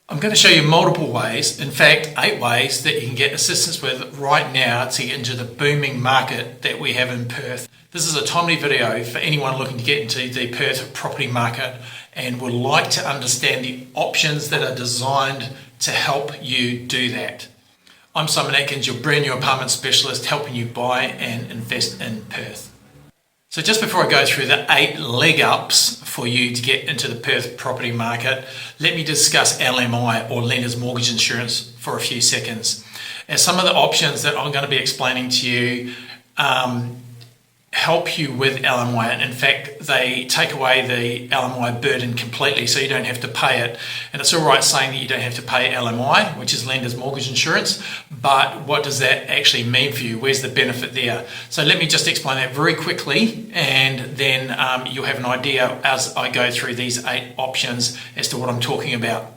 I'm going to show you multiple ways, in fact 8 ways that you can get assistance with right now to get into the booming market that we have in Perth. This is a timely video for anyone looking to get into the Perth property market and would like to understand the options that are designed to help you do that. I'm Simon Atkins, your brand new apartment specialist helping you buy and invest in Perth. So just before I go through the 8 leg ups for you to get into the Perth property market, let me discuss LMI or Lender's Mortgage Insurance for a few seconds. As some of the options that I'm going to be explaining to you help you with LMI, and in fact they take away the LMI burden completely so you don't have to pay it. And it's all right saying that you don't have to pay LMI, which is Lender's Mortgage Insurance, but what does that actually mean for you? Where's the benefit there? So let me just explain that very quickly, and then you'll have an idea as I go through these 8 options as to what I'm talking about.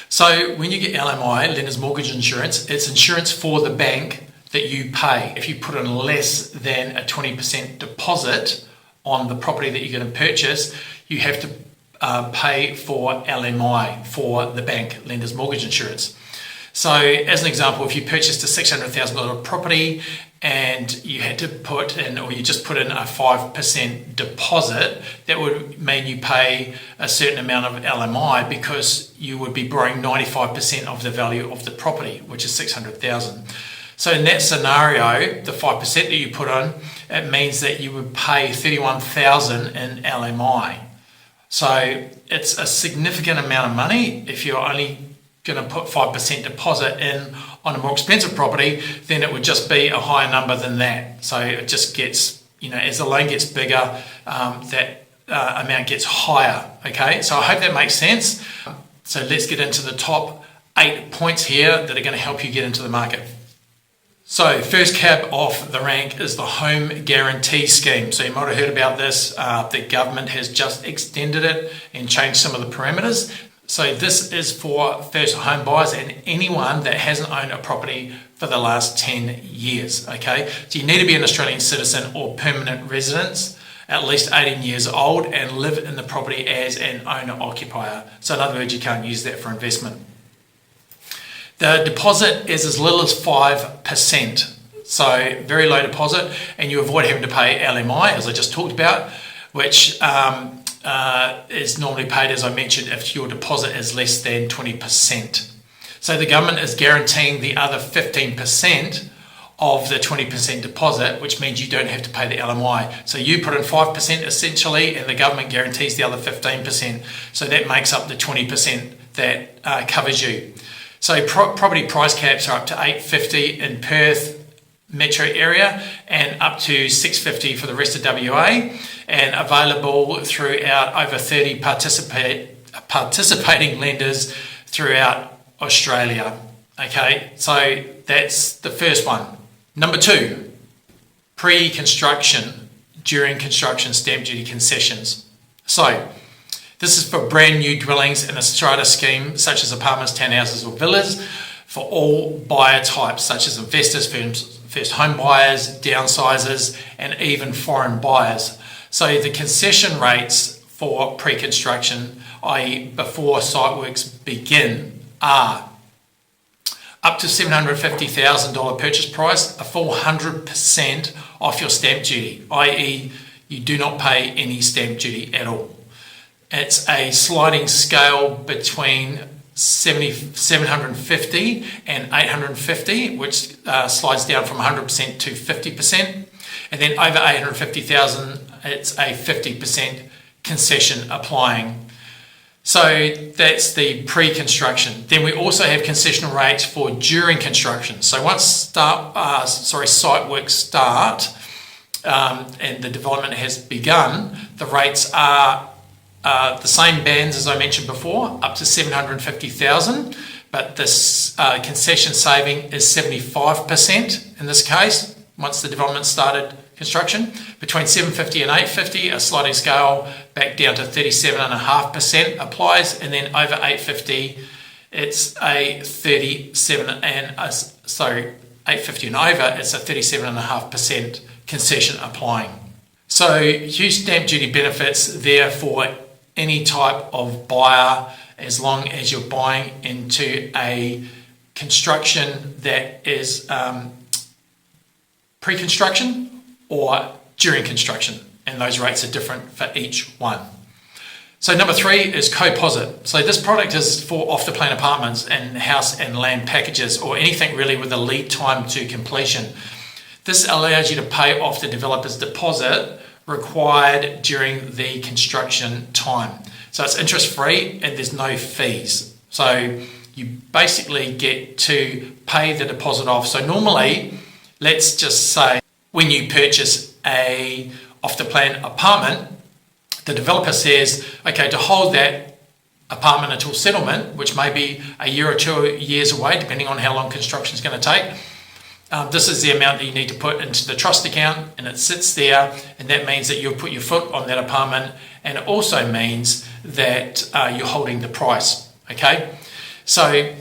So when you get LMI, Lender's Mortgage Insurance, it's insurance for the bank that you pay. If you put in less than a 20% deposit on the property that you're going to purchase, you have to pay for LMI for the bank, Lender's Mortgage Insurance. So as an example, if you purchased a $600,000 property and you had to put in, or you just put in a 5% deposit, that would mean you pay a certain amount of LMI because you would be borrowing 95% of the value of the property, which is $600,000. So in that scenario, the 5% that you put on, it means that you would pay $31,000 in LMI. So it's a significant amount of money. If you're only going to put 5% deposit in on a more expensive property, then it would just be a higher number than that. So it just gets, as the loan gets bigger, that amount gets higher. Okay, so I hope that makes sense. So let's get into the top 8 points here that are going to help you get into the market. So first cab off the rank is the Home Guarantee Scheme. So you might have heard about this. The government has just extended it and changed some of the parameters. So this is for first home buyers and anyone that hasn't owned a property for the last 10 years. Okay, so you need to be an Australian citizen or permanent resident, at least 18 years old, and live in the property as an owner-occupier. So in other words, you can't use that for investment. The deposit is as little as 5%, so very low deposit, and you avoid having to pay LMI, as I just talked about, which is normally paid, as I mentioned, if your deposit is less than 20%. So the government is guaranteeing the other 15% of the 20% deposit, which means you don't have to pay the LMI. So you put in 5% essentially, and the government guarantees the other 15%. So that makes up the 20% that covers you. So property price caps are up to $850 in Perth metro area and up to $650 for the rest of WA, and available throughout over 30 participating lenders throughout Australia. Okay, so that's the first one. Number 2, pre-construction, during construction stamp duty concessions. So this is for brand new dwellings in a strata scheme such as apartments, townhouses or villas, for all buyer types such as investors, first home buyers, downsizers and even foreign buyers. So the concession rates for pre-construction, i.e. before site works begin, are up to $750,000 purchase price, a full 100% off your stamp duty, i.e. you do not pay any stamp duty at all. It's a sliding scale between 750 and 850, which slides down from 100% to 50%. And then over 850,000, it's a 50% concession applying. So that's the pre-construction. Then we also have concessional rates for during construction. So once site works start and the development has begun, the rates are the same bands as I mentioned before, up to $750,000, but this concession saving is 75% in this case, once the development started construction. Between $750 and $850, a sliding scale back down to 37.5% applies, and then over $850, it's a 850 and over, it's a 37.5% concession applying. So huge stamp duty benefits there for any type of buyer as long as you're buying into a construction that is pre-construction or during construction, and those rates are different for each one. So number 3 is co-posit. So this product is for off-the-plan apartments and house and land packages, or anything really with a lead time to completion. This allows you to pay off the developer's deposit required during the construction time. So it's interest-free and there's no fees. So you basically get to pay the deposit off. So normally, let's just say when you purchase a off-the-plan apartment, the developer says, okay, to hold that apartment until settlement, which may be a year or 2 years away, depending on how long construction is going to take, this is the amount that you need to put into the trust account, and it sits there, and that means that you'll put your foot on that apartment, and it also means that you're holding the price, okay? So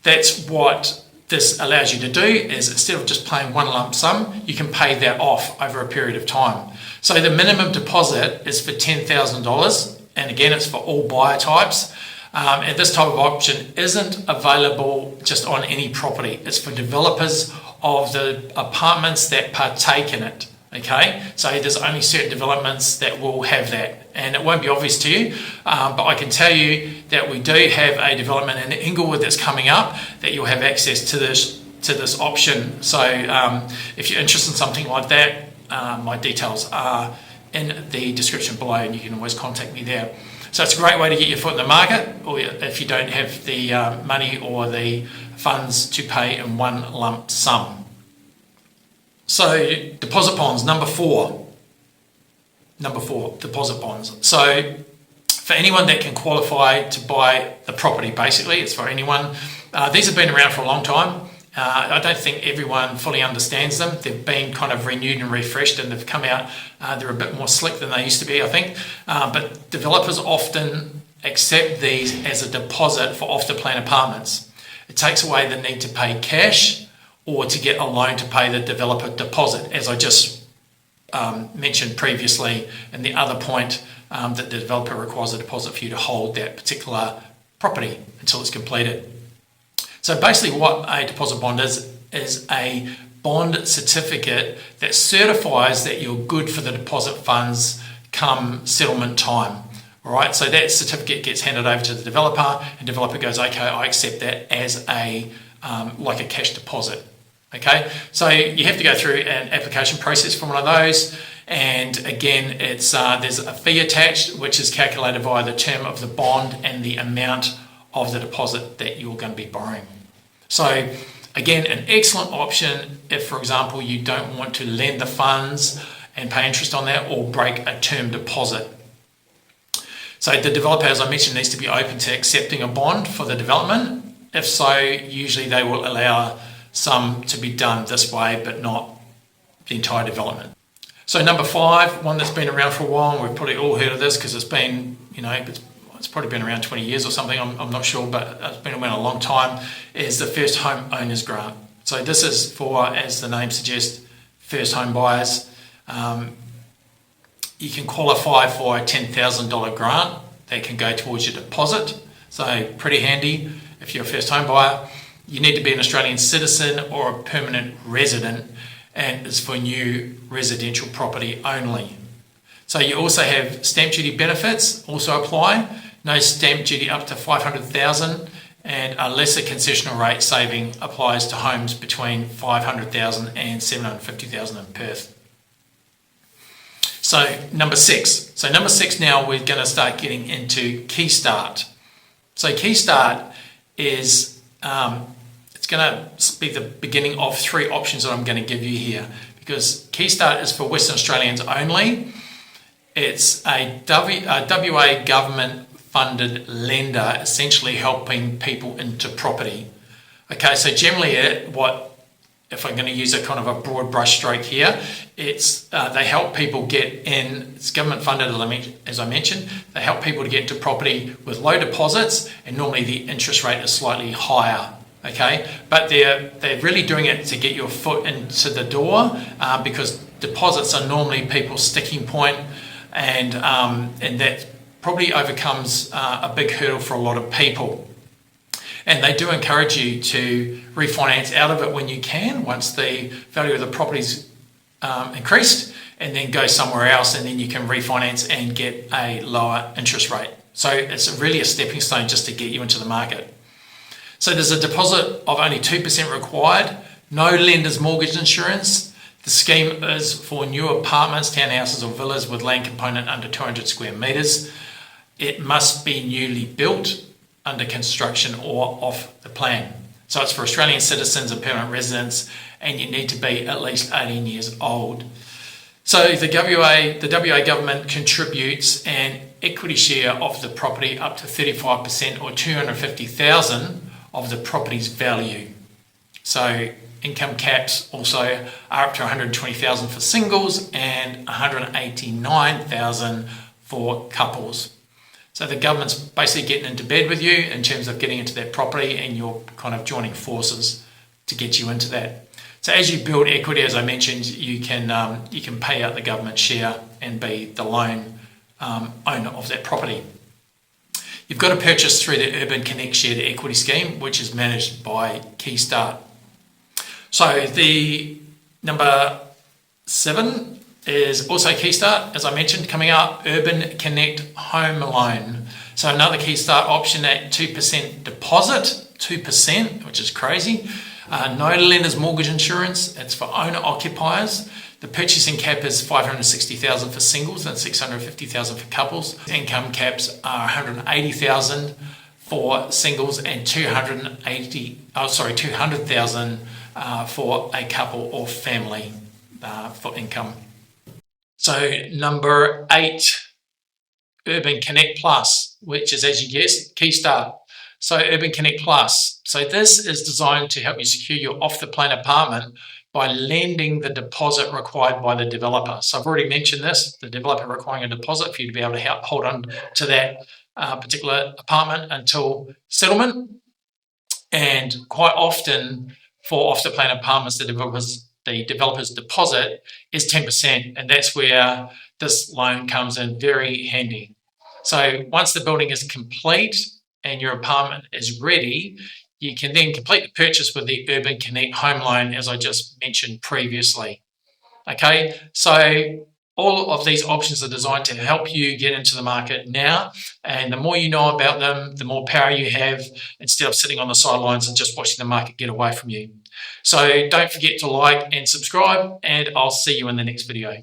that's what this allows you to do, is instead of just paying one lump sum, you can pay that off over a period of time. So the minimum deposit is for $10,000, and again, it's for all buyer types. And this type of option isn't available just on any property. It's for developers of the apartments that partake in it. Okay, so there's only certain developments that will have that, and it won't be obvious to you, but I can tell you that we do have a development in Inglewood that's coming up that you'll have access to this option. So if you're interested in something like that, my details are in the description below, and you can always contact me there. So it's a great way to get your foot in the market, or if you don't have the money or the funds to pay in one lump sum. So deposit bonds, number four, deposit bonds. So for anyone that can qualify to buy the property, basically, it's for anyone. These have been around for a long time. I don't think everyone fully understands them. They've been kind of renewed and refreshed, and they've come out, they're a bit more slick than they used to be, I think. But developers often accept these as a deposit for off-the-plan apartments. It takes away the need to pay cash or to get a loan to pay the developer deposit, as I just mentioned previously in the other point, that the developer requires a deposit for you to hold that particular property until it's completed. So basically what a deposit bond is a bond certificate that certifies that you're good for the deposit funds come settlement time. All right, so that certificate gets handed over to the developer, and the developer goes, okay, I accept that as a like a cash deposit. Okay, so you have to go through an application process for one of those, and again, it's there's a fee attached, which is calculated via the term of the bond and the amount of the deposit that you're going to be borrowing. So again, an excellent option if, for example, you don't want to lend the funds and pay interest on that, or break a term deposit. So the developer, as I mentioned, needs to be open to accepting a bond for the development. If so, usually they will allow some to be done this way, but not the entire development. So number 5, one that's been around for a while, and we've probably all heard of this because it's been, it's probably been around 20 years or something, I'm not sure, but it's been around a long time, is the First Home Owners Grant. So this is for, as the name suggests, first home buyers. You can qualify for a $10,000 grant that can go towards your deposit. So pretty handy if you're a first home buyer. You need to be an Australian citizen or a permanent resident, and it's for new residential property only. So you also have stamp duty benefits also apply. No stamp duty up to $500,000, and a lesser concessional rate saving applies to homes between $500,000 and $750,000 in Perth. So number 6. So number 6 now we're going to start getting into Key Start. So Key Start is it's going to be the beginning of 3 options that I'm going to give you here, because Key Start is for Western Australians only. It's a WA government funded lender, essentially helping people into property. Okay, so generally if I'm going to use a kind of a broad brush stroke here, it's they help people get in. It's government funded, as I mentioned. They help people to get into property with low deposits, and normally the interest rate is slightly higher. Okay, but they're really doing it to get your foot into the door, because deposits are normally people's sticking point, and that probably overcomes a big hurdle for a lot of people. And they do encourage you to refinance out of it when you can, once the value of the property's increased, and then go somewhere else, and then you can refinance and get a lower interest rate. So it's really a stepping stone just to get you into the market. So there's a deposit of only 2% required, no lender's mortgage insurance. The scheme is for new apartments, townhouses or villas with land component under 200 square metres. It must be newly built, under construction or off the plan. So it's for Australian citizens and permanent residents, and you need to be at least 18 years old. So the WA government contributes an equity share of the property up to 35% or 250,000 of the property's value. So income caps also are up to 120,000 for singles and 189,000 for couples. So the government's basically getting into bed with you in terms of getting into that property, and you're kind of joining forces to get you into that. So as you build equity, as I mentioned, you can pay out the government share and be the lone owner of that property. You've got to purchase through the Urban Connect Shared Equity Scheme, which is managed by Keystart. So the number 7 is also Keystart, as I mentioned, coming up, Urban Connect Home Loan. So another Keystart option at 2% deposit, 2%, which is crazy. No lender's mortgage insurance. It's for owner occupiers. The purchasing cap is 560,000 for singles and 650,000 for couples. Income caps are 180,000 for singles and 200,000 for a couple or family for income. So number 8, Urban Connect Plus, which is, as you guessed, Keystart. So Urban Connect Plus. So this is designed to help you secure your off-the-plan apartment by lending the deposit required by the developer. So I've already mentioned this, the developer requiring a deposit for you to be able to hold on to that particular apartment until settlement. And quite often for off-the-plan apartments, the developer's deposit is 10%, and that's where this loan comes in very handy. So once the building is complete and your apartment is ready, you can then complete the purchase with the Urban Connect Home Loan, as I just mentioned previously. Okay, so all of these options are designed to help you get into the market now, and the more you know about them, the more power you have, instead of sitting on the sidelines and just watching the market get away from you. So don't forget to like and subscribe, and I'll see you in the next video.